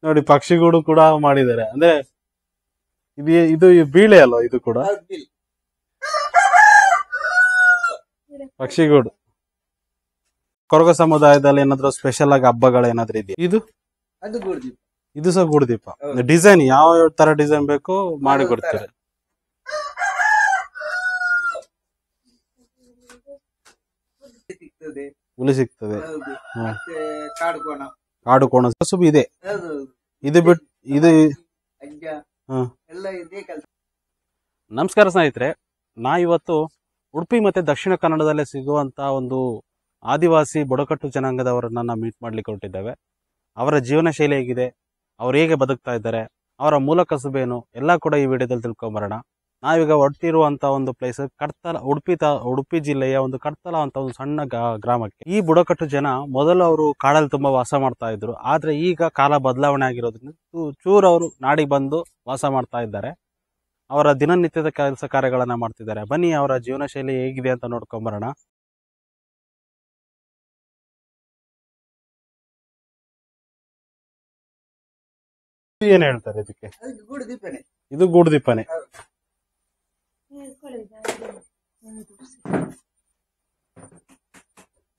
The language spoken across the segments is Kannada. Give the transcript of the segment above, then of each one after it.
ನೋಡಿ ಪಕ್ಷಿಗೂಡು ಕೂಡ ಮಾಡಿದ್ದಾರೆ. ಅಂದ್ರೆ ಇದು ಬೀಳೆ ಅಲ್ವಾ ಇದು ಕೂಡ ಪಕ್ಷಿಗೂಡು. ಕೊರಗ ಸಮುದಾಯದಲ್ಲಿ ಏನಾದ್ರು ಸ್ಪೆಷಲ್ ಆಗಿ ಹಬ್ಬಗಳು ಏನಾದ್ರು ಇದೆಯಾ? ಇದು ಸಹ ಗೂಡುದೀಪ. ಡಿಸೈನ್ ಯಾವ ತರ ಡಿಸೈನ್ ಬೇಕೋ ಮಾಡಿ ಕೊಡ್ತೀರಾ? ಹುಲಿ ಸಿಗ್ತದೆ. ಕಾಡು ಕೋಣ ಸುಬ್ ಇದೆ. ಇದು ಬಿಟ್ಟು ಇದು ನಮಸ್ಕಾರ ಸ್ನೇಹಿತರೆ, ನಾ ಇವತ್ತು ಉಡುಪಿ ಮತ್ತೆ ದಕ್ಷಿಣ ಕನ್ನಡದಲ್ಲೇ ಸಿಗುವಂತ ಒಂದು ಆದಿವಾಸಿ ಬುಡಕಟ್ಟು ಜನಾಂಗದವರನ್ನ ಮೀಟ್ ಮಾಡ್ಲಿಕ್ಕೆ ಹೊರಟಿದ್ದೇವೆ. ಅವರ ಜೀವನ ಶೈಲಿ ಹೇಗಿದೆ, ಅವ್ರು ಹೇಗೆ ಬದುಕ್ತಾ ಇದ್ದಾರೆ, ಅವರ ಮೂಲ ಕಸುಬೇನು ಎಲ್ಲ ಕೂಡ ಈ ವಿಡಿಯೋದಲ್ಲಿ ತಿಳ್ಕೊಂಬರೋಣ. ನಾವೀಗ ಹೊರಟಿರುವಂತ ಒಂದು ಪ್ಲೇಸ್ ಕಡ್ತಲ, ಉಡುಪಿ ಜಿಲ್ಲೆಯ ಒಂದು ಕಡ್ತಲ ಅಂತ ಒಂದು ಸಣ್ಣ ಗ್ರಾಮಕ್ಕೆ. ಈ ಬುಡಕಟ್ಟು ಜನ ಮೊದಲು ಅವರು ಕಾಡಲ್ಲಿ ತುಂಬಾ ವಾಸ ಮಾಡ್ತಾ ಇದ್ರು. ಆದ್ರೆ ಈಗ ಕಾಲ ಬದಲಾವಣೆ ಆಗಿರೋದ್ರಿಂದ ಚೂರು ಅವರು ನಾಡಿಗೆ ಬಂದು ವಾಸ ಮಾಡ್ತಾ ಇದ್ದಾರೆ. ಅವರ ದಿನನಿತ್ಯದ ಕೆಲಸ ಕಾರ್ಯಗಳನ್ನ ಮಾಡ್ತಿದ್ದಾರೆ. ಬನ್ನಿ ಅವರ ಜೀವನ ಶೈಲಿ ಹೇಗಿದೆ ಅಂತ ನೋಡ್ಕೊಂಬರೋಣ. ಏನ್ ಹೇಳ್ತಾರೆ ಇದಕ್ಕೆ? ಇದು ಗೂಡುದೀಪನೆ.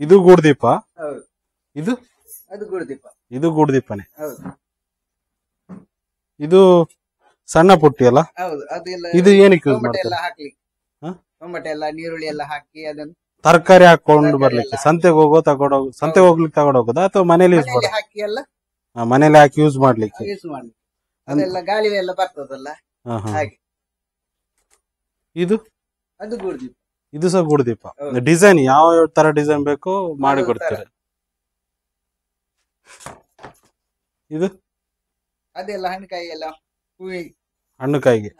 ಇದು ಗೂಡುದೀಪ. ಇದು ಇದು ಗೂಡುದೀಪನೆ. ಇದು ಸಣ್ಣ ಪುಟ್ಟಿ ಅಲ್ಲ? ಇದು ಏನಕ್ಕೆ ಯೂಸ್ ಮಾಡ್ತಾರೆ? ನೀರುಳ್ಳಿ ಎಲ್ಲ ಹಾಕಿ ಅದನ್ನು ತರಕಾರಿ ಹಾಕೊಂಡು ಬರ್ಲಿಕ್ಕೆ ಸಂತೆಗೆ ಹೋಗ್ಲಿಕ್ಕೆ ತಗೊಂಡೋಗೋದಾ ಅಥವಾ ಮನೇಲಿ ಯೂಸ್ ಮಾಡೋದು? ಹಾಕಿ ಎಲ್ಲ ಮನೇಲಿ ಹಾಕಿ ಯೂಸ್ ಮಾಡ್ಲಿಕ್ಕೆ. ಅದೆಲ್ಲ ಗಾಳಿ ಎಲ್ಲ ಬರ್ತದಲ್ಲ ಹಾಗೆ. ಇದು ಅದು ಗೂಡುದೀಪ. ಇದು ಸಹ ಗೂಡುದೀಪ. ಡಿಸೈನ್ ಯಾವ ತರ ಡಿಸೈನ್ ಬೇಕೋ ಮಾಡಿ ಕೊಡ್ತೀರಾ? ಇದು ಅದೆಲ್ಲ ಹಣ್ಣುಕಾಯಿ ಎಲ್ಲ ಹಣ್ಣು ಕಾಯಿಗೆ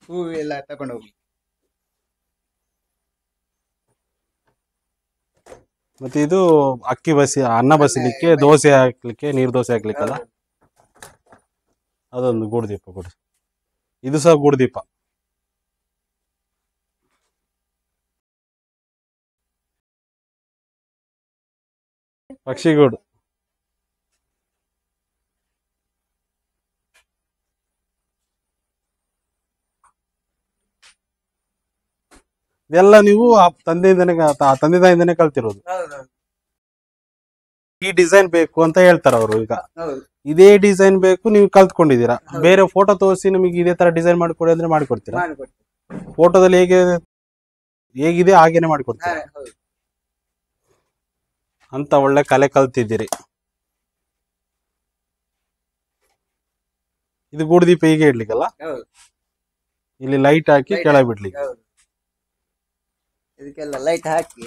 ಹೂವು ಎಲ್ಲ ತಗೊಂಡು ಹೋಗ್ಲಿ. ಮತ್ತೆ ಇದು ಅಕ್ಕಿ ಅನ್ನ ಬಸಿಲಿಕ್ಕೆ, ದೋಸೆ ಹಾಕ್ಲಿಕ್ಕೆ, ನೀರ್ ದೋಸೆ ಹಾಕ್ಲಿಕ್ಕಲ್ಲ, ಅದೊಂದು ಗೂಡುದೀಪ ಕೊಡಿ. ಇದು ಸಹ ಗೂಡುದೀಪ. ಪಕ್ಷಿಗೂಡು. ಇದೆಲ್ಲ ನೀವು ತಂದೆ ತಾಯಿಂದನೇ ಕಲ್ತಿರೋದು. ಈ ಡಿಸೈನ್ ಬೇಕು ಅಂತ ಹೇಳ್ತಾರ ಅವರು. ಈಗ ಇದೇ ಡಿಸೈನ್ ಬೇಕು ನೀವು ಕಲ್ತ್ಕೊಂಡಿದ್ದೀರಾ. ಬೇರೆ ಫೋಟೋ ತೋರಿಸಿ ನಿಮಗೆ ಇದೇ ತರ ಡಿಸೈನ್ ಮಾಡಿಕೊಡಿ ಅಂದ್ರೆ ಮಾಡಿಕೊಡ್ತೀರಾ? ಫೋಟೋದಲ್ಲಿ ಹೇಗಿದೆ ಹಾಗೇನೆ ಮಾಡಿಕೊಡ್ತೀರಾ ಅಂತ ಒಳ್ಳೆ ಕಲೆ ಕಲ್ತಿದ್ದೀರಿ. ಇದು ಗೂಡುದೀಪ ಹೀಗೆ ಇಡ್ಲಿಕ್ಕಲ್ಲ, ಇಲ್ಲಿ ಲೈಟ್ ಹಾಕಿ ಕೆಳಗೆ ಬಿಡ್ಲಿಕ್ಕೆ. ಇದಕ್ಕೆಲ್ಲ ಲೈಟ್ ಹಾಕಿ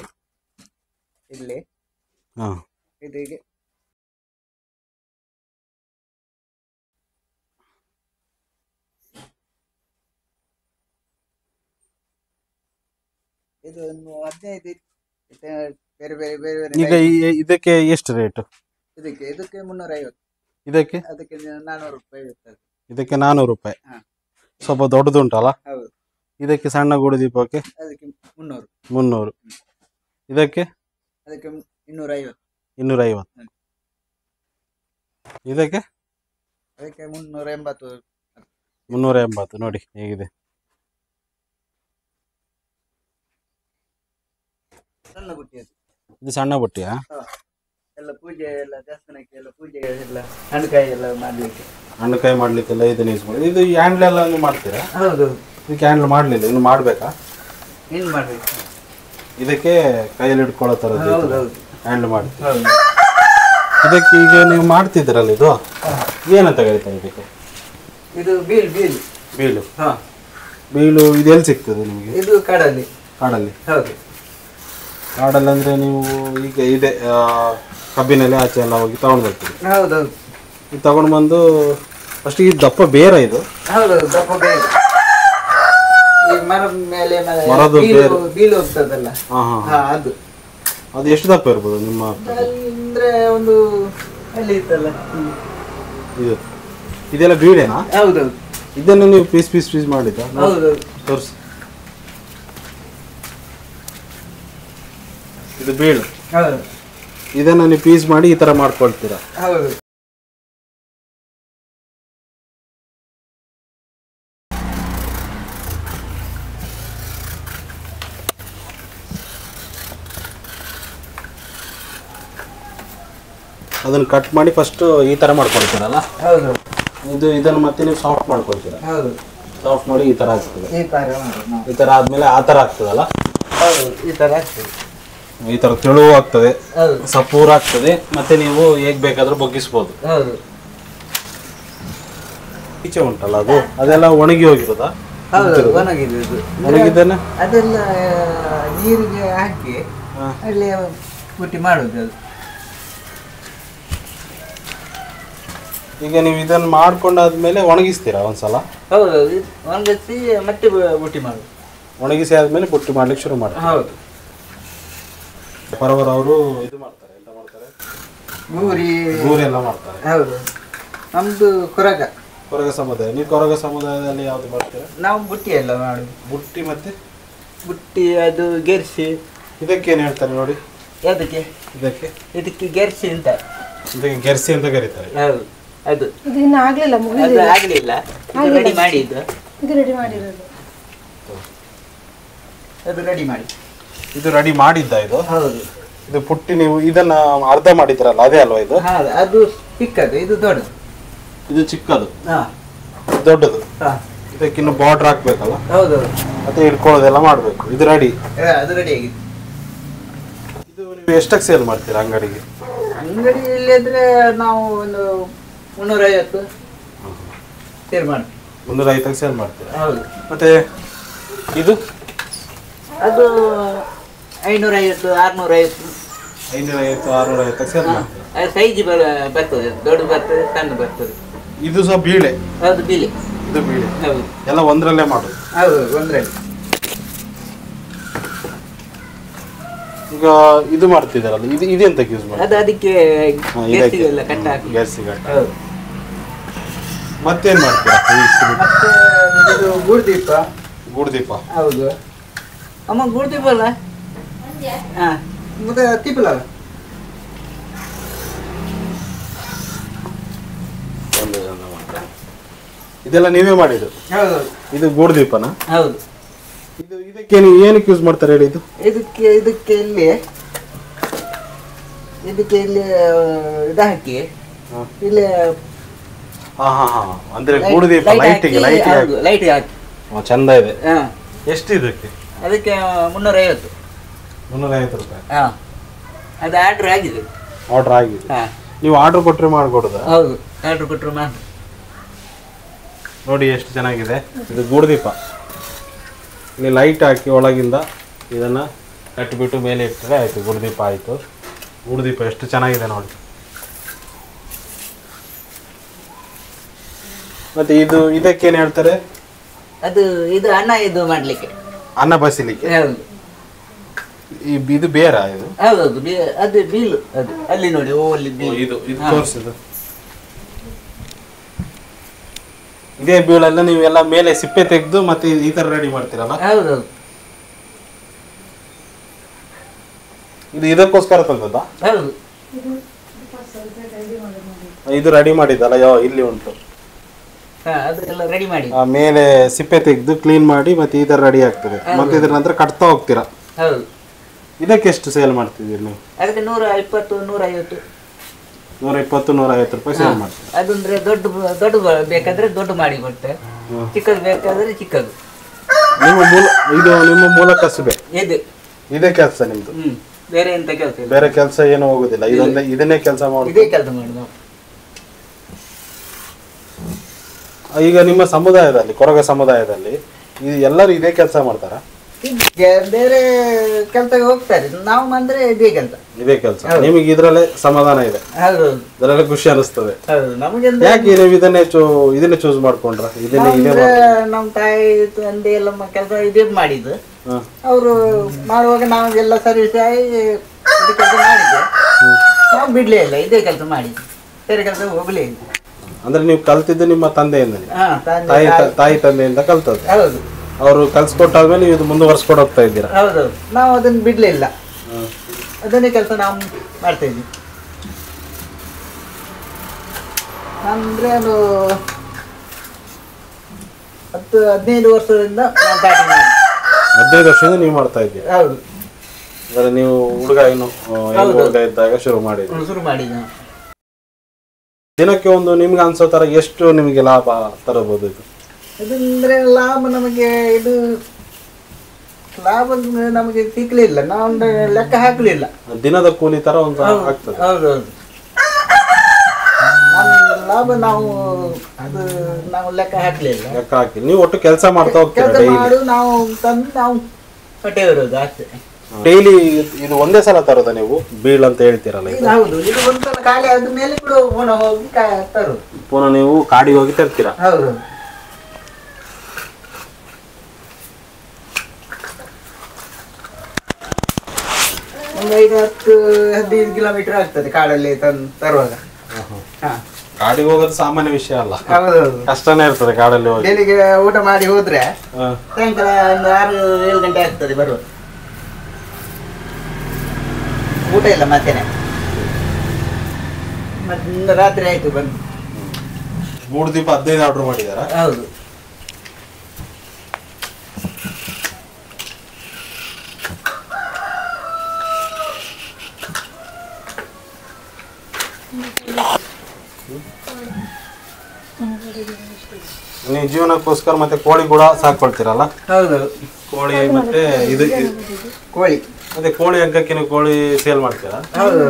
ಇಲ್ಲಿ ಇದೀಗೆ ಇದು 15 ಬೇರೆ ಬೇರೆ ಬೇರೆ ಬೇರೆ. ಈಗ ಇದಕ್ಕೆ ಎಷ್ಟು ರೇಟ್? ಇದಕ್ಕೆ 350. ಇದಕ್ಕೆ 400 ರೂಪಾಯಿ ಇರ್ತದೆ. ಇದಕ್ಕೆ 400 ರೂಪಾಯಿ. ಸ್ವಲ್ಪ ದೊಡ್ಡದುಂಟಲ್ಲ? ಇದಕ್ಕೆ ಸಣ್ಣ ಗೂಡುದೀಪಕ್ಕೆ ಅದಕ್ಕೆ 300. ಇದಕ್ಕೆ 250. ಇದಕ್ಕೆ 380. ನೋಡಿ ಹೇಗಿದೆ. ಸಣ್ಣ ಬುಟ್ಟಿ. ಇದು ಸಣ್ಣ ಬುಟ್ಟಿಯಾ? ಎಲ್ಲ ಪೂಜೆ ಎಲ್ಲ ದೇವಸ್ಥಾನಕ್ಕೆ ಎಲ್ಲ ಪೂಜೆ ಎಲ್ಲ ಹಣ್ಣುಕಾಯಿ ಎಲ್ಲ ಮಾಡ್ಲಿಕ್ಕೆಲ್ಲ ಇದನ್ನ ಯೂಸ್ ಮಾಡಿ. ಇದು ಹ್ಯಾಂಡ್ಲ್ ಎಲ್ಲ ಮಾಡ್ತೀರಾ? ಹೌದು. ಇದಕ್ಕೆ ಹ್ಯಾಂಡ್ಲ್ ಮಾಡ್ಲಿಲ್ಲ, ಇನ್ನು ಮಾಡ್ಬೇಕಾ? ಏನ್ ಮಾಡ್ಬೇಕು? ಇದಕ್ಕೆ ಕೈಯಲ್ಲಿ ಹಿಡ್ಕೊಳ್ಳೋ ತರದ್ದು ಹ್ಯಾಂಡ್ಲ್ ಮಾಡ್ತೀವಿ. ಇದಕ್ಕೆ ಈಗ ನೀವು ಮಾಡ್ತಿದ್ದೀರಲ್ಲ, ಇದು ಏನಂತ ಕರೀತಾರೆ ಇದಕ್ಕೆ? ಇದು ಬೀಳು. ಬೀಳು ಇದು ಎಲ್ಲಿ ಸಿಗ್ತದೆ ನಿಮಗೆ? ಇದು ಕಾಡಲ್ಲಿ. ಹೌದು. ಕಾಡಲ್ಲಿ ಅಂದ್ರೆ ನೀವು ಈಗ ಇದೆ ಕಬ್ಬಿನಲ್ಲಿ ಆಚೆ ಎಲ್ಲ ಹೋಗಿ ತಗೊಂಡು ಬರ್ತೀವಿ. ಹೌದೌದು. ಇದು ತಗೊಂಡು ಬಂದು ಫಸ್ಟ್ ಈ ದಪ್ಪ ಬೇರೆ ಇದು. ಹೌದೌದು, ದಪ್ಪ ಬೇರೆ. ಈ ಮರದ ಮೇಲೆ ಬೀಳು ಹೋಗ್ತದಲ್ಲ, ಅದು ಎಷ್ಟು ದಪ್ಪ ಇರ್ಬೋದು ನಿಮ್ಮ? ಅಂದ್ರೆ ಒಂದು ಅಲ್ಲಿ ಇತ್ತಲ್ಲ ಇದೆಲ್ಲ ಬೀಳೆನಾ? ಹೌದೌದು. ಇದನ್ನು ನೀವು ಪೀಸ್ ಮಾಡಿದ್ದ? ಹೌದೌದು. ತೋರಿಸಿ. ಇದು ಬೀಳು. ಇದನ್ನ ನೀವು ಪೀಸ್ ಮಾಡಿ ಈ ತರ ಮಾಡ್ಕೊಳ್ತೀರಾ? ಹೌದು. ಅದನ್ನ ಕಟ್ ಮಾಡಿ ಫಸ್ಟ್ ಈ ತರ ಮಾಡ್ಕೊಳ್ತೀರಲ್ಲ? ಹೌದು. ಇದನ್ನು ಮತ್ತೆ ನೀವು ಸಾಫ್ಟ್ ಮಾಡ್ಕೊಳ್ತೀರಾ? ಹೌದು. ಸಾಫ್ಟ್ ಮಾಡಿ ಈ ತರ ಆಗ್ತದೆ. ಈ ತರ ಆದ್ಮೇಲೆ ಆ ತರ ಆಗ್ತದಲ್ಲ? ಹೌದು, ಈ ತರ ಆಗ್ತದೆ. ಈ ತರ ತೆಳುವು ಆಗ್ತದೆ, ಹೌದು, ಸಪೂರ ಆಗ್ತದೆ, ಮತ್ತೆ ನೀವು ಹೇಗ್ ಬೇಕಾದ್ರೂ ಬಗ್ಗಿಸ್ಬೋದು. ಹೌದು. ಈಚೆ ಉಂಟಲ್ಲ ಅದು, ಅದೆಲ್ಲ ಒಣಗಿ ಹೋಗಿರೋದಾ? ಹೌದು, ಒಣಗಿದೆ. ಒಣಗಿದ್ದೇನೆ ಅದೆಲ್ಲ ನೀರಿಗೆ ಹಾಕಿ ಅಲ್ಲಿ ಪುಟ್ಟಿ ಮಾಡುದು ಅದು. ಈಗ ನೀವು ಇದನ್ನ ಮಾಡ್ಕೊಂಡಾದ್ಮೇಲೆ ಒಣಗಿಸ್ತೀರಾ ಒಂದ್ಸಲ? ಹೌದು, ಒಣಗಿಸಿ ಮತ್ತೆ ಬುಟ್ಟಿ ಮಾಡುದು. ಒಣಗಿಸಿ ಆದ್ಮೇಲೆ ಬುಟ್ಟಿ ಮಾಡ್ಲಿಕ್ಕೆ ಶುರು ಮಾಡ್ತಾರೆ. ಹೌದು. ಪರವರ ಅವರು ಇದು ಮಾಡ್ತಾರೆ, ಎಂತ ಮಾಡ್ತಾರೆ? ಗೂರಿ ಎಲ್ಲ ಮಾಡ್ತಾರೆ. ಹೌದು, ನಮ್ದು ಕೊರಗ ಸಮುದಾಯ. ನೀವು ಕೊರಗ ಸಮುದಾಯದಲ್ಲಿ ಯಾವ್ದು ಮಾಡ್ತೀರಾ? ನಾವು ಬುಟ್ಟಿ ಎಲ್ಲ ಮಾಡುದು. ಬುಟ್ಟಿ ಮತ್ತೆ ಬುಟ್ಟಿ, ಅದು ಗೆರ್ಸಿ. ಇದಕ್ಕೇನು ಹೇಳ್ತಾರೆ ನೋಡಿ? ಯಾವುದಕ್ಕೆ? ಇದಕ್ಕೆ ಗೆರ್ಸಿ ಅಂತ. ಇದಕ್ಕೆ ಗೆರ್ಸಿ ಅಂತ ಕರೀತಾರೆ. ಹೌದು, ಅದು ಇನ್ನು ಆಗ್ಲಿಲ್ಲ, ಅದು ಆಗ್ಲಿಲ್ಲ. ರೆಡಿ ಮಾಡಿದ್ದು, ಇದು ರೆಡಿ ಮಾಡಿರೋದು. ಅದು ರೆಡಿ ಮಾಡಿ. ಇದು ರೆಡಿ ಮಾಡಿದ್ದ ಇದು? ಹೌದು. ಇದು ಪುಟ್ಟಿ ನೀವು ಇದನ್ನ ಅರ್ಧ ಮಾಡಿದ್ರಲ್ಲ, ಅದೇ ಅಲ್ವಾ ಇದು? ಹೌದು, ಅದು ಚಿಕ್ಕದು, ಇದು ದೊಡ್ಡದು. ಇದು ಚಿಕ್ಕದು, ಹಾ, ದೊಡ್ಡದು. ಹಾ, ಇದಕ್ಕಿನ್ನು ಬಾರ್ಡರ್ ಹಾಕ್ಬೇಕಲ್ಲ? ಹೌದು. ಮತ್ತೆ ಇಟ್ಕೊಳ್ಳೋದೆಲ್ಲ ಮಾಡ್ಬೇಕು. ಇದು ರೆಡಿ? ಅದು ರೆಡಿ ಆಗಿದೆ. ಇದು ನೀವು ಎಷ್ಟಕ್ಕೆ ಸೇಲ್ ಮಾಡ್ತೀರಾ ಅಂಗಡಿಗೆ? ಅಂಗಡಿಯಲ್ಲಿ ಇದ್ರೆ ನಾವು ಒಂದು 350 ಸೇಲ್ ಮಾಡ್ತೀವಿ. 350 ಸೇಲ್ ಮಾಡ್ತೀರಾ? ಹೌದು. ಮತ್ತೆ ಇದು? ಅದು 550, 650. 550, 650 ಸೇಲ್ ಮಾಡ್ತೀರಾ? ಸೈಜ್ ಬರ್ತದೆ, ದೊಡ್ಡ ಬರ್ತದೆ, ಸಣ್ಣ ಬರ್ತದೆ. ಇದು ಸಹ ಬೀಳೆ? ಹೌದು, ಬೀಲೆ. ಇದು ಬೀಳೆ. ಹೌದು. ಎಲ್ಲ ಒಂದ್ರಲ್ಲೇ ಮಾಡೋದು? ಹೌದು, ಒಂದ್ರಲ್ಲಿ. ಈಗ ಇದು ಮಾಡ್ತಿದಾರಲ್ಲ, ಇದು ಇದೆಂತಕ್ಕೆ ಯೂಸ್ ಮಾಡಿ? ಅದು ಅದಕ್ಕೆ ಗೆರ್ಸಿಗೆಲ್ಲ ಕಟ್ಟ ಹಾಕಿ. ಗೆರ್ಸಿ ಕಟ್ಟ. ಹೌದು. ಮತ್ತೇನ್ ಮಾಡ್ತೀರಾ? ಮತ್ತೆ ಇದು ಗೂಡ್ದೀಪ. ಗೂಡ್ದೀಪ? ಹೌದು. ಅಮ್ಮ ಗೂಡ್ದೀಪ ಅಲ್ಲ? ಹಾ, ಮತ್ತೆ ತಿಪ್ಪಲ ಅಲ್ಲ? ಇದೆಲ್ಲ ನೀವೇ ಮಾಡಿದ್ದು? ಹೌದು. ಇದು ಗೂಡ್ದೀಪನ? ಹೌದು. ಇದು ಇದಕ್ಕೆ ಏನಕ್ಕೆ ಯೂಸ್ ಮಾಡ್ತಾರೆ ಹೇಳಿ? ಇದು ಇದಕ್ಕೆ ಇಲ್ಲಿ ಇದು ಹಾಕಿ ಇಲ್ಲಿ. ಹಾ ಹಾ ಹಾ, ಅಂದ್ರೆ ಗೂಡ್ದೀಪ ಲೈಟಿಗೆ ಲೈಟ್ ಹಾಕಿ ಚಂದ ಇದೆ. ಹಾ. ಎಷ್ಟು ಇದಕ್ಕೆ? ಅದಕ್ಕೆ 350. 350 ರೂಪಾಯಿ? ಹಾ, ಅದು ಆರ್ಡರ್ ಆಗಿದೆ. ಆರ್ಡರ್ ಆಗಿದೆ? ಹಾ. ನೀವು ಆರ್ಡರ್ ಕೊಟ್ರೆ ಮಾಡ್ಕೊಡುದ? ಹೌದು, ಆರ್ಡರ್ ಕೊಟ್ಟರು ಮಾಡಿ. ನೋಡಿ ಎಷ್ಟು ಚೆನ್ನಾಗಿದೆ ಇದು ಗೂಡ್ದೀಪ. ಇಲ್ಲಿ ಲೈಟ್ ಹಾಕಿ ಒಳಗಿಂದ ಇದನ್ನ ಕಟ್ಟಿಬಿಟ್ಟು ಮೇಲೆ ಇಟ್ಟರೆ ಆಯ್ತು, ಗೂಡ್ದೀಪ ಆಯ್ತು. ಗೂಡ್ದೀಪ ಎಷ್ಟು ಚೆನ್ನಾಗಿದೆ ನೋಡಿ. ಮತ್ತೆ ಇದಕ್ಕೇನು ಹೇಳ್ತಾರೆ? ಇದು ಅನ್ನ ಇದು ಮಾಡ್ಲಿಕ್ಕೆ, ಅನ್ನ ಬಸಿಲಿಕ್ಕೆ. ಹೌದು. ಇದು ಬೇರ? ಇದು ಹೌದೌದು, ಅದು ಬೀಲು. ಅದು ಅಲ್ಲಿ ನೋಡಿ, ಅಲ್ಲಿ ಇದು ತೋರಿಸಿದ್ದು ಇದೇ ಬೀಳೆಲ್ಲ ನೀವೆಲ್ಲ ಮೇಲೆ ಸಿಪ್ಪೆ ತೆಗೆದು ಮತ್ತೆ ಈ ತರ ರೆಡಿ ಮಾಡ್ತೀರಲ್ಲ? ಹೌದೌದು. ಇದು ಇದಕ್ಕೋಸ್ಕರ ತಂದದ್ದ? ಹೌದು. ಇದು ರೆಡಿ ಮಾಡಿದ್ದಲ್ಲ? ಇಲ್ಲಿ ಉಂಟು. ಅದೆಲ್ಲ ರೆಡಿ ಮಾಡಿ ಮೇಲೆ ಸಿಪ್ಪೆ ತೆಗೆದು ಕ್ಲೀನ್ ಮಾಡಿ ಮತ್ತೆ ಈ ತರ ರೆಡಿ ಆಗ್ತದೆ. ಮತ್ತೆ ಇದ್ರ ನಂತರ ಕಟ್ತಾ ಹೋಗ್ತೀರಾ? ಹೌದು. ಇದಕ್ಕೆ ಎಷ್ಟು ಸೇಲ್ ಮಾಡ್ತಿದ್ದೀರಿ ನೀವು? ಅದಕ್ಕೆ 120, 150. 120, 150 ರೂಪಾಯಿ ಸೇಲ್ ಮಾಡ್ತೀರಿ. ಅದಂದ್ರೆ ದೊಡ್ಡ ಬೇಕಾದ್ರೆ ದೊಡ್ಡ ಮಾಡಿ ಕೊಡ್ತೆ, ಚಿಕ್ಕದು ಬೇಕಾದ್ರೆ ಚಿಕ್ಕದು. ನಿಮ್ಮ ಮೂಲ ಕಸುಬೆ ಇದೇ ಕೆಲಸ ನಿಮ್ದು? ಬೇರೆ ಎಂತ ಕೆಲಸ ಇಲ್ಲ. ಬೇರೆ ಕೆಲಸ ಏನು ಹೋಗುದಿಲ್ಲ, ಇದನ್ನೇ ಕೆಲಸ ಮಾಡುದು? ಇದೇ ಕೆಲಸ ಮಾಡಿ ನಾವು. ಈಗ ನಿಮ್ಮ ಸಮುದಾಯದಲ್ಲಿ, ಕೊರಗ ಸಮುದಾಯದಲ್ಲಿ ಎಲ್ಲರೂ ಇದೇ ಕೆಲಸ ಮಾಡ್ತಾರ? ಬೇರೆ ಕೆಲ್ಸಕ್ಕೆ ಹೋಗ್ತಾರೆ, ನಾವು ಅಂದ್ರೆ ಇದೇ ಕೆಲಸ. ಇದೇ ಕೆಲಸ. ನಿಮಗೆ ಇದ್ರಲ್ಲೇ ಸಮಾಧಾನ ಇದೆ? ಹೌದು. ಇದರಲ್ಲೇ ಖುಷಿ ಅನಿಸ್ತದೆ? ಹೌದು. ನಮಗೆ ಯಾಕೆ ನೀವು ಇದನ್ನೇ ಚೂಸ್ ಮಾಡ್ಕೊಂಡ್ರ? ನಮ್ಮ ತಾಯಿ ತಂದೆ ಎಲ್ಲ ಕೆಲಸ ಇದೇ ಮಾಡಿದ್ದು. ಅವರು ಮಾಡುವಾಗ ನಾವೆಲ್ಲ ಸರ್ವಿಸ್ ಆಗಿ ಕೆಲಸ ಮಾಡಿದ್ದೆ. ನಾವು ಬಿಡ್ಲೇ ಇಲ್ಲ, ಇದೇ ಕೆಲಸ ಮಾಡಿದ್ವಿ, ಬೇರೆ ಕೆಲಸ ಹೋಗ್ಲೇ ಇಲ್ಲ. ಅಂದ್ರೆ ನೀವು ಕಲ್ತಿದ್ದು ನಿಮ್ಮ ತಂದೆಯಿಂದ? ತಾಯಿ ತಂದೆಯಿಂದ ಕಲ್ತದ್ದು? ಹೌದು. ಅವರು ಕಲ್ಸ್ಕೊಟ್ಟಾದ್ಮೇಲೆ ಇದು ಮುಂದುವರ್ಸ್ಕೊಂಡು ಹೋಗ್ತಾ ಇದ್ದೀರಾ? ಹೌದು. ನಾವು ಅದನ್ನ ಬಿಡ್ಲೇ ಇಲ್ಲ, ಅದನ್ನೇ ಕೆಲಸ ನಾವು ಮಾಡ್ತಾ ಇದ್ವಿ. ಅಂದ್ರೆ ಒಂದು 10-15 ವರ್ಷದಿಂದ ನಾನು ಸ್ಟಾರ್ಟಿಂಗ್ ಮಾಡಿ. 15 ವರ್ಷದಿಂದ ನೀವು ಮಾಡ್ತಾ ಇದ್ದೀರಾ? ಹೌದು. ಅಂದ್ರೆ ನೀವು ಹುಡುಗ ಹುಡುಗ ಇದ್ದಾಗ ಶುರು ಮಾಡಿದ್ರಿ? ಶುರು ಮಾಡಿದ್ವಿ. ದಿನಕ್ಕೆ ಒಂದು ನಿಮ್ಗೆ ಅನ್ಸೋ ತರ ಎಷ್ಟು ನಿಮಗೆ ಲಾಭ ತರಬಹುದು ಇದು? ಇದಂದ್ರೆ ಲಾಭ ನಮಗೆ ಇದು ಲಾಭ ನಮಗೆ ಸಿಗ್ಲಿಲ್ಲ, ನಾವು ಲೆಕ್ಕ ಹಾಕ್ಲಿಲ್ಲ. ದಿನದ ಕೂಲಿ ತರ ಒಂದು ಆಗ್ತದೆ. ಹೌದೌದು, ಲಾಭ ನಾವು ಅದು ನಾವು ಲೆಕ್ಕ ಹಾಕ್ಲಿಲ್ಲ. ಲೆಕ್ಕ ಹಾಕಿ ನೀವು ಒಟ್ಟು ಕೆಲಸ ಮಾಡ್ತಾ ಹೋಗ್ತೀರಾ ಕೆಲಸ ಮಾಡು, ನಾವು ತಂದು ನಾವು ಹೊಟ್ಟೆ ಇರೋದು ಅಷ್ಟೇ. ಡೈಲಿ ಇದು ಒಂದೇ ಸಲ ತರೋದ ನೀವು ಬೀಳ್ ಅಂತ ಹೇಳ್ತೀರಲ್ಲ ಇದು? ಹೌದು, ಇದು ಒಂದ್ಸಲ ಖಾಲಿ ಆದ ಮೇಲೆ ಕೂಡ ಪುನಃ ಹೋಗಿ ತರುದು. ಪುನಃ ನೀವು ಕಾಡಿಗೆ ಹೋಗಿ ತರ್ತೀರಾ? ಹೌದು, ಒಂದು 5-10-15 ಕಿಲೋಮೀಟರ್ ಆಗ್ತದೆ ಕಾಡಲ್ಲಿ ತರುವಾಗ. ಕಾಡಿಗೆ ಹೋಗೋದು ಸಾಮಾನ್ಯ ವಿಷಯ ಅಲ್ಲ, ಹೌದೌದು, ಕಷ್ಟನೇ ಇರ್ತದೆ ಕಾಡಲ್ಲಿ ಹೋಗಿ. ಬೆಳಿಗ್ಗೆ ಊಟ ಮಾಡಿ ಹೋದ್ರೆ ಸಾಯಂಕಾಲ ಒಂದು 6-7 ಗಂಟೆ ಆಗ್ತದೆ ಬರುವ. ಊಟ ಇಲ್ಲ ಮತ್ತೇನೆ, ಮತ್ತೆ ರಾತ್ರಿ ಆಯ್ತು ಬಂದು. 3 ದೀಪ 15 ಆರ್ಡರ್ ಮಾಡಿದಾರ? ಹೌದು, ನೀವು ಜೀವನಕ್ಕೋಸ್ಕರ ಮತ್ತೆ ಕೋಳಿ ಕೂಡ ಸಾಕೊಳ್ತೀರಲ್ಲ? ಹೌದು, ಕೋಳಿ ಮತ್ತೆ ಇದು ಕೋಳಿ ಮತ್ತೆ ಕೋಳಿ ಹಗ್ಗಕ್ಕೆ ನೀವು ಕೋಳಿ ಸೇಲ್ ಮಾಡ್ತೀರಾ? ಹೌದು,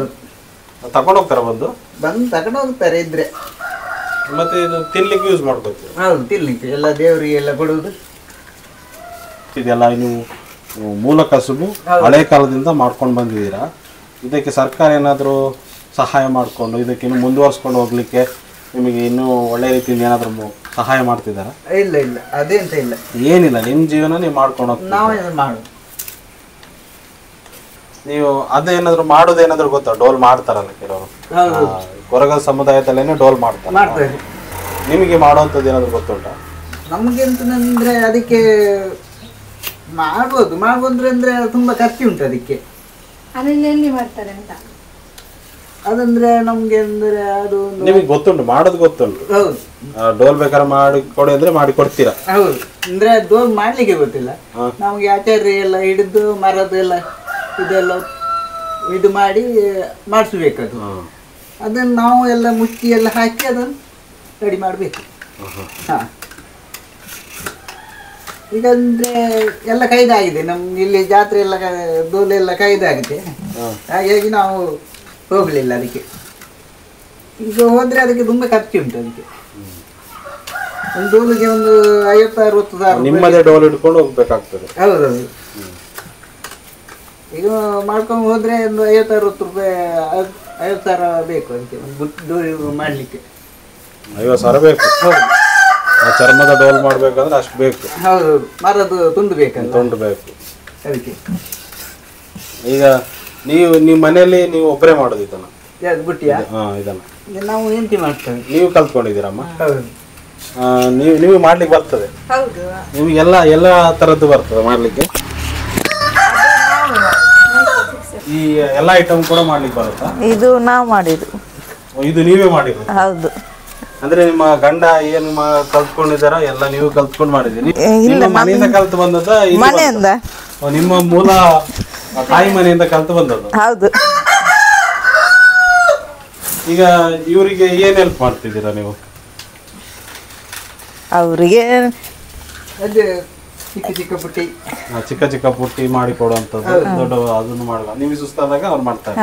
ತಗೊಂಡು ಹೋಗ್ತಾರ ಬಂದು ತಗೊಂಡು ಹೋಗ್ತಾರೆ ಇದ್ರೆ. ಮತ್ತೆ ಇದು ತಿನ್ಲಿಕ್ಕೆ ಯೂಸ್ ಮಾಡ್ಕೊತೀರಾ? ಹೌದು, ತಿನ್ಲಿಕ್ಕೆ ಎಲ್ಲ ದೇವರಿಗೆ ಎಲ್ಲ ಕೊಡುವುದು. ಇದೆಲ್ಲ ನೀವು ಮೂಲ ಕಸುಬು ಹಳೆ ಕಾಲದಿಂದ ಮಾಡ್ಕೊಂಡು ಬಂದಿದ್ದೀರಾ. ಇದಕ್ಕೆ ಸರ್ಕಾರ ಏನಾದರೂ ಸಹಾಯ ಮಾಡಿಕೊಂಡು ಇದಕ್ಕೆ ಇನ್ನು ಮುಂದುವರ್ಸ್ಕೊಂಡು ಹೋಗ್ಲಿಕ್ಕೆ ನಿಮಗೆ ಇನ್ನೂ ಒಳ್ಳೆ ರೀತಿಯಿಂದ ಏನಾದರೂ ಸಹಾಯ ಮಾಡ್ತಿದ್ದಾರಾ? ಇಲ್ಲ ಇಲ್ಲ, ಅದೇಂತ ಇಲ್ಲ, ಏನಿಲ್ಲ, ನಿಮ್ಮ ಜೀವನ ನೀವು ಮಾಡ್ಕೊಂಡು ಹೋಗ್ತೀರಾ. ನಾವೇ ಮಾಡುದು. ನೀವು ಅದೇನಾದ್ರು ಮಾಡೋದೇನಾದ್ರು ಗೊತ್ತಾ? ಡೋಲ್ ಮಾಡ್ತಾರಲ್ಲ ಕೆಲವರು, ಹೌದು, ಕೊರಗ ಸಮುದಾಯದಲ್ಲೇನೆ ಡೋಲ್ ಮಾಡ್ತಾರೆ. ಮಾಡ್ತಾರೆ. ನಿಮಗೆ ಮಾಡುವಂಥದ್ದು ಏನಾದ್ರು ಗೊತ್ತುಂಟಾ? ನಮ್ಗೆಂತಂದ್ರೆ ಅದಕ್ಕೆ ಮಾಡ್ಬೋದು ಅಂದ್ರೆ ತುಂಬಾ ಖರ್ಚು ಉಂಟು ಅದಕ್ಕೆ. ಅದನ್ನ ಎಲ್ಲಿ ಮಾಡ್ತಾರೆ ಅಂತ? ಅದಂದ್ರೆ ನಮ್ಗೆ ಅಂದ್ರೆ ಅದು ನಿಮಗೆ ಗೊತ್ತುಂಟು, ಮಾಡೋದು ಗೊತ್ತುಂಟು. ಹೌದು, ಡೋಲ್ ಬೇಕಾದ್ರೆ ಮಾಡಿ ಕೊಡಿ ಅಂದ್ರೆ ಮಾಡಿ ಕೊಡ್ತೀರಾ? ಹೌದು, ಅಂದ್ರೆ ಡೋಲ್ ಮಾಡ್ಲಿಕ್ಕೆ ಗೊತ್ತಿಲ್ಲ ನಮ್ಗೆ. ಆಚಾರ್ಯ ಎಲ್ಲ ಹಿಡಿದು ಮರದ್ದು ಎಲ್ಲ ಇದೆಲ್ಲ ಇದು ಮಾಡಿ ಮಾಡಿಸ್ಬೇಕದು. ಅದನ್ನು ನಾವು ಎಲ್ಲ ಮುಚ್ಚಿ ಎಲ್ಲ ಹಾಕಿ ಅದನ್ನು ರೆಡಿ ಮಾಡಬೇಕು. ಹಾಂ, ಈಗ ಅಂದ್ರೆ ಎಲ್ಲ ಕೈದಾಗಿದೆ ನಮ್ಗೆ ಇಲ್ಲಿ ಜಾತ್ರೆ ಎಲ್ಲ ಡೋಲೆಲ್ಲ ಕೈದಾಗಿದೆ. ಹಾಗಾಗಿ ನಾವು ಹೋಗ್ಲಿಲ್ಲ ಅದಕ್ಕೆ. ಈಗ ಹೋದ್ರೆ ಅದಕ್ಕೆ ತುಂಬಾ ಖರ್ಚು ಉಂಟು. ಅದಕ್ಕೆ ಒಂದು ಡೋಲಿಗೆ ಒಂದು 50-60 ಸಾವಿರ. ನಿಮ್ಮದೇ ಡೋಲ್ ಹಿಡ್ಕೊಂಡು ಹೋಗ್ಬೇಕಾಗ್ತದೆ. ಹೌದೌದು, ಈಗ ಮಾಡ್ಕೊಂಡು ಹೋದ್ರೆ ಒಂದು 50-60 ರೂಪಾಯಿ 50 ಸಾವಿರ ಬೇಕು ಅದಕ್ಕೆ ಒಂದು ಡೋಲಿ ಮಾಡ್ಲಿಕ್ಕೆ. 50 ಸಾವಿರ ಬೇಕು. ಹೌದು, ಚರ್ಮದ ಡೋಲ್ ಮಾಡ್ಬೇಕಂದ್ರೆ ಅಷ್ಟು ಬೇಕು. ಹೌದೌದು, ಮರದ್ದು ತುಂಡು ಬೇಕಲ್ಲ, ತುಂಡು ಬೇಕು ಅದಕ್ಕೆ. ಈಗ ನೀವು ಮನೆಯಲ್ಲಿ ನೀವು ಒಬ್ಬರೇ ಮಾಡೋದು ಇದನ್ನ? ಬುಟ್ಟಿಯಾ? ಇದನ್ನ ನಾವು ಎಂಟಿ ಮಾಡ್ತೇವೆ. ನೀವು ಕಲ್ತ್ಕೊಂಡಿದ್ದೀರಮ್ಮ? ಹೌದು, ನೀವು ಮಾಡ್ಲಿಕ್ಕೆ ಬರ್ತದೆ? ಹೌದು, ನಿಮ್ಗೆ ಎಲ್ಲ ತರದ್ದು ಬರ್ತದೆ ಮಾಡ್ಲಿಕ್ಕೆ? ಈ ಎಲ್ಲ ಐಟಮ್ ಕೂಡ ಮಾಡ್ಲಿಕ್ಕೆ ಬರುತ್ತಾ? ಇದು ನಾವು ಮಾಡಿದ್ದು. ಇದು ನೀವೇ ಮಾಡಿರೋದು? ಹೌದು. ಅಂದ್ರೆ ನಿಮ್ಮ ಗಂಡ ಏನ್ ಕಲ್ತ್ಕೊಂಡಿದಾರ ಎಲ್ಲ ನೀವು ಕಲ್ತ್ಕೊಂಡು ಮಾಡಿದ್ದೀರಿ? ನಿಮ್ಮ ಮನೆಯಿಂದ ಕಲ್ತು ಬಂದದ? ಮನೆಯಿಂದ, ನಿಮ್ಮ ಮೂಲ ತಾಯಿ ಮನೆಯಿಂದ ಕಲ್ತು ಬಂದದ್ದು? ಹೌದು. ಈಗ ಇವರಿಗೆ ಏನ್ ಹೆಲ್ಪ್ ಮಾಡ್ತಿದ್ದೀರಾ ನೀವು? ಅವರಿಗೆ ಅದೇ ಚಿಕ್ಕ ಚಿಕ್ಕ ಬುಟ್ಟಿ, ಚಿಕ್ಕ ಚಿಕ್ಕ ಪುಟ್ಟಿ ಮಾಡಿ ಕೊಡುವಂತದ್ದು, ದೊಡ್ಡ ಅದನ್ನು ಮಾಡಲ್ಲ. ನೀವು ಸುಸ್ತಾದಾಗ ಅವ್ರು ಮಾಡ್ತಾರೆ.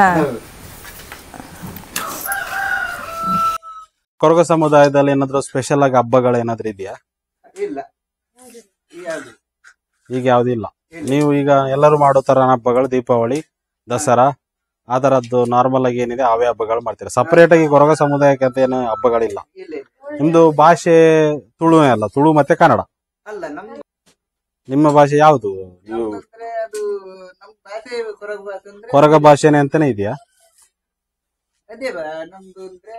ಕೊರಗ ಸಮುದಾಯದಲ್ಲಿ ಏನಾದ್ರು ಸ್ಪೆಷಲ್ ಆಗಿ ಹಬ್ಬಗಳು ಏನಾದ್ರು ಇದೆಯಾ? ಇಲ್ಲ, ಈಗ ಯಾವ್ದಿಲ್ಲ. ನೀವು ಈಗ ಎಲ್ಲರೂ ಮಾಡೋ ತರ ಹಬ್ಬಗಳು ದೀಪಾವಳಿ, ದಸರಾ ಆ ತರದ್ದು ನಾರ್ಮಲ್ ಆಗಿ ಏನಿದೆ ಅವೇ ಹಬ್ಬಗಳು ಮಾಡ್ತೀರಾ? ಸಪರೇಟ್ ಆಗಿ ಕೊರಗ ಸಮುದಾಯಕ್ಕೆ ಅಂತ ಏನು ಹಬ್ಬಗಳಿಲ್ಲ? ನಿಮ್ದು ಭಾಷೆ ತುಳುನೇ ಅಲ್ಲ? ತುಳು ಮತ್ತೆ ಕನ್ನಡ ಅಲ್ಲ, ನಮ್ಮ ನಿಮ್ಮ ಭಾಷೆ ಯಾವುದು? ನೀವು ಅದು ನಮ್ಮ ಭಾಷೆ ಕೊರಗ ಭಾಷೆ ಅಂದ್ರೆ ಕೊರಗ ಭಾಷೆನೇ ಅಂತಾನೆ ಇದೆಯಾ? ಅದೇ ನಮ್ದು ಅಂದ್ರೆ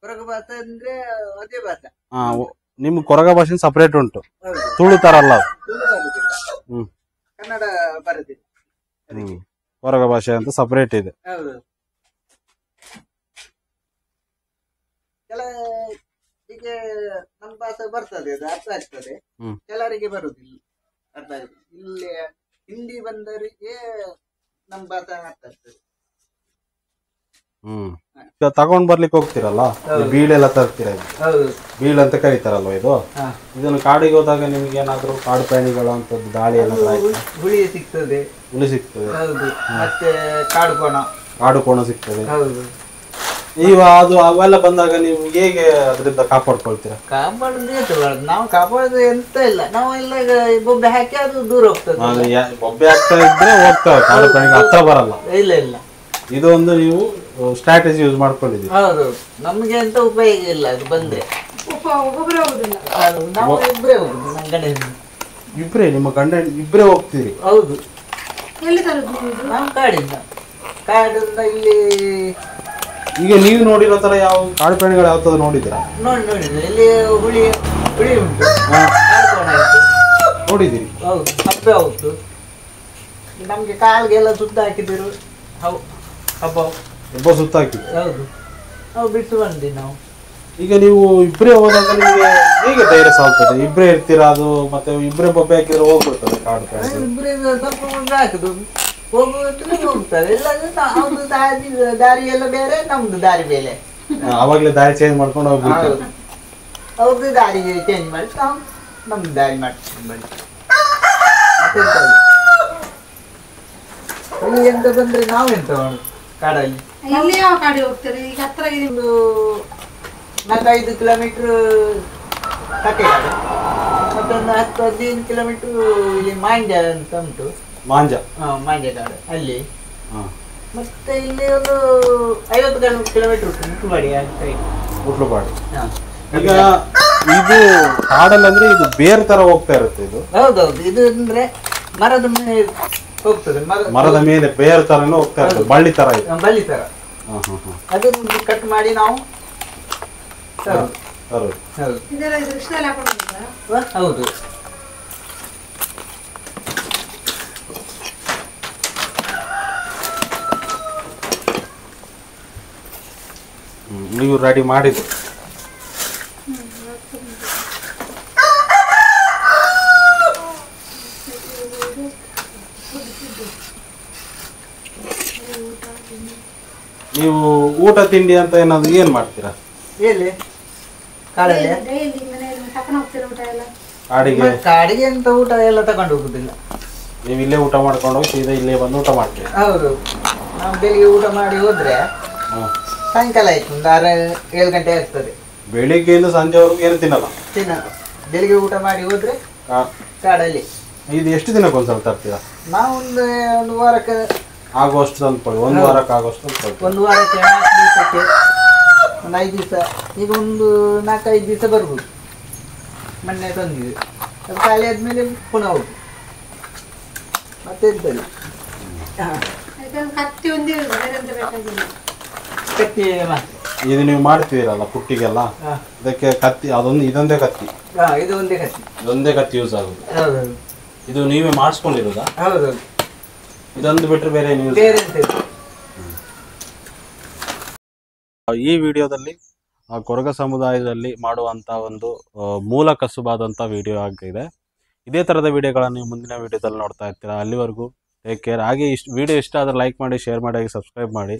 ಕೊರಗ ಭಾಷೆ ಅಂದ್ರೆ ಅದೇ ಭಾಷೆ. ನಿಮ್ ಕೊರಗ ಭಾಷೆ ಸಪರೇಟ್ ಉಂಟು, ಹೌದು. ತುಳು ತರ ಅಲ್ಲ? ತುಳು ಬರುದಿಲ್ಲ, ಕನ್ನಡ ಬರುದಿಲ್ಲ. ಕೊರಗ ಭಾಷೆ ಅಂತ ಸಪರೇಟ್ ಇದೆ. ಹೌದು, ಈಗ ನಮ್ಮ ಭಾಷೆ ಬರ್ತದೆ, ಅದು ಅರ್ಥ ಆಗ್ತದೆ. ಕೆಲವರಿಗೆ ಬರುದಿಲ್ಲ, ಅರ್ಥ ಆಗುದಿಲ್ಲ. ಇಲ್ಲಿ ಹಿಂದಿ ಬಂದವರಿಗೆ ನಮ್ಮ ಭಾಷೆ ಅರ್ಥ ಆಗ್ತದೆ. ಈಗ ತಗೊಂಡ್ ಬರ್ಲಿಕ್ಕೆ ಹೋಗ್ತಿರಲ್ಲ, ಈ ಬೀಳೆಲ್ಲ ತರ್ತೀರ, ಇದು ಹೌದು ಬೀಳ್ ಅಂತ ಕರೀತಾರಲ್ವ ಇದು. ಹಾ. ಇದನ್ನು ಕಾಡಿಗೆ ಹೋದಾಗ ನಿಮ್ಗೆ ಏನಾದ್ರು ಕಾಡು ಪ್ರಾಣಿಗಳು ಅಂತದ್ದು ದಾಳಿ ಏನಾದ್ರು ಆಯ್ತಾ? ಹುಳಿ ಸಿಗ್ತದೆ. ಹುಲಿ ಸಿಗ್ತದೆ, ಹೌದು, ಮತ್ತೆ ಕಾಡು ಕೋಣ. ಕಾಡು ಕೋಣ ಸಿಗ್ತದೆ. ಹೌದು. ಈಗ ಅದು ಅವೆಲ್ಲ ಬಂದಾಗ ನೀವು ಹೇಗೆ ಅದರಿಂದ ಕಾಪಾಡ್ಕೊಳ್ತೀರಾ? ಕಾಪಾಡುದು ನಾವು ಕಾಪಾಡುದು ಎಂತ ಇಲ್ಲ, ನಾವು ಎಲ್ಲ ಈಗ ಬೊಬ್ಬೆ ಹಾಕಿ ಅದು ದೂರ ಹೋಗ್ತದೆ. ಬೊಬ್ಬೆ ಆಗ್ತಾ ಇದ್ರೆ ಹೋಗ್ತವೆ, ಕಾಡು ಪ್ರಾಣಿಗಳು ಹತ್ರ ಬರಲ್ಲ. ಇಲ್ಲ ಇಲ್ಲ, ಇದು ಒಂದು ನೀವು ಸ್ಟ್ರಾಟಜಿ ಯೂಸ್ ಮಾಡ್ಕೊಂಡಿದ್ದೀವಿ. ಹೌದು, ನಮ್ಗೆ ಎಂತ ಉಪಯೋಗ ಇಲ್ಲ ಅದು ಬಂದ್ರೆ. ಒಬ್ಬೊಬ್ಬರೇ ಹೋಗುದಿಲ್ಲ. ನಾವು ಇಬ್ಬರೇ ಹೋಗುದು, ನನ್ನ ಗಂಡ ಹೆಣ್ಣು. ಇಬ್ರೇ? ನಿಮ್ಮ ಗಂಡ ಇಬ್ರೇ ಹೋಗ್ತೀರಿ? ಹೌದು. ಎಲ್ಲಿ ತರುದು ನೀವು? ನಾವು ಕಾಡಿಂದ ಇಲ್ಲಿ. ಈಗ ನೀವು ನೋಡಿರೋ ತರ ಯಾವ ಕಾಡು ಪ್ರಾಣಿಗಳು ಯಾವ್ದು ನೋಡಿದ್ದೀರಾ? ನೋಡಿದ್ರೆ ಇಲ್ಲಿ ಹುಳಿ ಉಂಟು, ಕಾಡು ಕೋಣ ಉಂಟು. ನೋಡಿದ್ದೀರಿ? ಹೌದು, ಹಬ್ಬೆ ಹೌದು. ನಮ್ಗೆ ಕಾಲ್ಗೆಲ್ಲ ಸುತ್ತ ಹಾಕಿದ್ರು ಹಬ್ಬ ಒಬ್ಬ ಸುತ್ತ ಹಾಕಿದ್ರು. ಹೌದು, ನಾವು ಬಿಟ್ಟು ಬಂದ್ವಿ ನಾವು. ಈಗ ನೀವು ಇಬ್ಬರೇ ಹೋದಾಗ ನಿಮಗೆ ಹೇಗೆ ಧೈರ್ಯ ಸಾಲ್ತದೆ? ಇಬ್ಬರೇ ಇರ್ತೀರಾ, ಅದು ಮತ್ತೆ ಇಬ್ಬರೇ ಬೊಬ್ಬೆ ಹಾಕಿದ್ರೆ ಹೋಗ್ಬಿಡ್ತದೆ ಕಾಡು ಪ್ರಾಣಿಗಳು. ಇಬ್ಬರೇ ಸ್ವಲ್ಪ ಮುಂದೆ ಹಾಕುದು, ಹೋಗುವಂದ್ರೆ ಹೋಗ್ತಾರೆ. ಇಲ್ಲಾಂದ್ರೆ ಅವ್ರದ್ದು ದಾರಿ ಎಲ್ಲ ಬೇರೆ, ನಮ್ದು ದಾರಿ ಬೇರೆ. ಅವಾಗಲೇ ದಾರಿ ಚೇಂಜ್ ಮಾಡ್ಕೊಂಡು ಹೋಗ್ಬಿಡ್ತಾರೆ. ಅವ್ರದ್ದು ದಾರಿ ಚೇಂಜ್ ಮಾಡಿ ನಾವು ನಮ್ದು ದಾರಿ ಮಾಡ್ಕೊಂಡು ಅಲ್ಲಿ ಎಂತ ಬಂದ್ರೆ ನಾವು ಎಂತ ಮಾಡುದು ಕಾಡಲ್ಲಿ? ಇಲ್ಲಿ ಯಾವ ಕಾಡಿಗೆ ಹೋಗ್ತಾರೆ? ಈಗ ಹತ್ರ ಒಂದು 4-5 ಕಿಲೋಮೀಟರ್ ಕಟ್ಟೆಗಾಡು, ಮತ್ತೊಂದು 10-15 ಕಿಲೋಮೀಟರ್ ಇಲ್ಲಿ ಮಾಂಡ್ಯ ಅಂತ ಉಂಟು. ಮಾಂಡ್ಯ ಕಾಡು ಅಲ್ಲಿ. ಮತ್ತೆ ಇಲ್ಲಿ ಒಂದು 50 ಕಿಲೋಮೀಟರ್ ಉಂಟು ಮುಟ್ಲುಪಾಡಿ. ಮುಟ್ಲುಪಾಡಿ. ಈಗ ಇದು ಕಾಡಲ್ಲಿ ಅಂದ್ರೆ ಇದು ಬೇರೆ ತರ ಹೋಗ್ತಾ ಇರುತ್ತೆ ಇದು. ಹೌದೌದು, ಇದು ಅಂದ್ರೆ ಮರದ ಮೇಲೆ ಹೋಗ್ತದೆ, ಮರದ ಮೇಲೆ ಬೇರೆ ತರನೇ ಹೋಗ್ತಾ ಇರ್ತದೆ, ಬಳ್ಳಿ ತರ ಇದೆ. ಬಳ್ಳಿ ತರ ಅದನ್ನು ಕಟ್ ಮಾಡಿ ನಾವು ಇದೆಲ್ಲ ಕೃಷ್ಣಲ್ಲಿ ಹಾಕೊಂಡಿದ್ದ. ಹೌದು. ನೀವು ರೆಡಿ ಮಾಡಿದ್ದು ನೀವು ಊಟ ತಿಂಡಿ ಅಂತ ಏನಾದ್ರು ಏನ್ ಮಾಡ್ತೀರಾ? ಎಲ್ಲಿ ಕಾಡಲ್ಲಿ? ಡೈಲಿ ಮನೆಯಲ್ಲಿ ತಕೊಂಡು ಹೋಗ್ತೀರಾ ಊಟ ಎಲ್ಲ? ಕಾಡಿಗೆ ಅಂತ ಊಟ ಎಲ್ಲ ತಗೊಂಡು ಹೋಗುದಿಲ್ಲ. ನೀವು ಇಲ್ಲೇ ಊಟ ಮಾಡ್ಕೊಂಡು ಹೋಗಿ ಸೀದಾ ಇಲ್ಲೇ ಬಂದು ಊಟ ಮಾಡ್ತೀರಾ? ಹೌದು, ನಾವು ಬೆಳಿಗ್ಗೆ ಊಟ ಮಾಡಿ ಹೋದ್ರೆ ಸಾಯಂಕಾಲ ಆಯ್ತು, ಒಂದು 6-7 ಗಂಟೆ ಆಗ್ತದೆ. ಬೆಳಿಗ್ಗೆಯಿಂದ ಸಂಜೆವರೆಗೂ ಏನು ತಿನ್ನಲ್ಲ? ಬೆಳಿಗ್ಗೆ ಊಟ ಮಾಡಿ ಹೋದ್ರೆ ಕಾಡಲ್ಲಿ. ಇದು ಎಷ್ಟು ದಿನಕ್ಕೊಂದ್ಸಲ ತರ್ತೀರಾ? ನಾವು ಒಂದು ವಾರಕ್ಕೆ ಆಗುವಷ್ಟು ತಂದ್ಕೊಳ್ಳಿ. ಒಂದು ವಾರಕ್ಕೆ ಆಗುವಷ್ಟು ತಂದ್ಕೊಳ್ಳಿ. ಒಂದು ವಾರಕ್ಕೆ 4 ದಿವಸಕ್ಕೆ ಒಂದು 5 ದಿವಸ. ಈಗ ಒಂದು 4-5 ದಿವಸ ಬರ್ಬೋದು. ಮೊನ್ನೆ ತಂದಿದೆ, ಅದು ಖಾಲಿ ಆದ್ಮೇಲೆ ಪುನಃ ಹೋಗಿ ಮತ್ತೆ ಇರ್ತದೆ. ಕತ್ತಿ ಒಂದೇ ಬೇಕಾಗಿಲ್ಲ. ಕತ್ತಿ ಇದು ನೀವು ಮಾಡ್ತೀರಲ್ಲ ಪುಟ್ಟಿಗೆಲ್ಲ, ಇದಕ್ಕೆ ಕತ್ತಿ ಇದೊಂದೇ ಕತ್ತಿ? ಇದು ಒಂದೇ ಕತ್ತಿ. ಇದೊಂದೇ ಕತ್ತಿ ಯೂಸ್ ಆಗುದು? ಹೌದೌದು. ಇದು ನೀವೇ ಮಾಡಿಸ್ಕೊಂಡಿರೋದಾ? ಹೌದೌದು. ಇದೊಂದು ಬಿಟ್ಟರೆ ಬೇರೆ ನೀವು? ಈ ವಿಡಿಯೋದಲ್ಲಿ ಕೊರಗ ಸಮುದಾಯದಲ್ಲಿ ಮಾಡುವಂತ ಒಂದು ಮೂಲ ಕಸುಬಾದಂತ ವಿಡಿಯೋ ಆಗಿದೆ. ಇದೇ ತರದ ವಿಡಿಯೋಗಳನ್ನು ನೀವು ಮುಂದಿನ ವಿಡಿಯೋದಲ್ಲಿ ನೋಡ್ತಾ ಇರ್ತೀರಾ. ಅಲ್ಲಿವರೆಗೂ ಟೇಕ್ ಕೇರ್. ಹಾಗೆ ವಿಡಿಯೋ ಇಷ್ಟ ಆದರೆ ಲೈಕ್ ಮಾಡಿ, ಶೇರ್ ಮಾಡಿ, ಸಬ್ಸ್ಕ್ರೈಬ್ ಮಾಡಿ.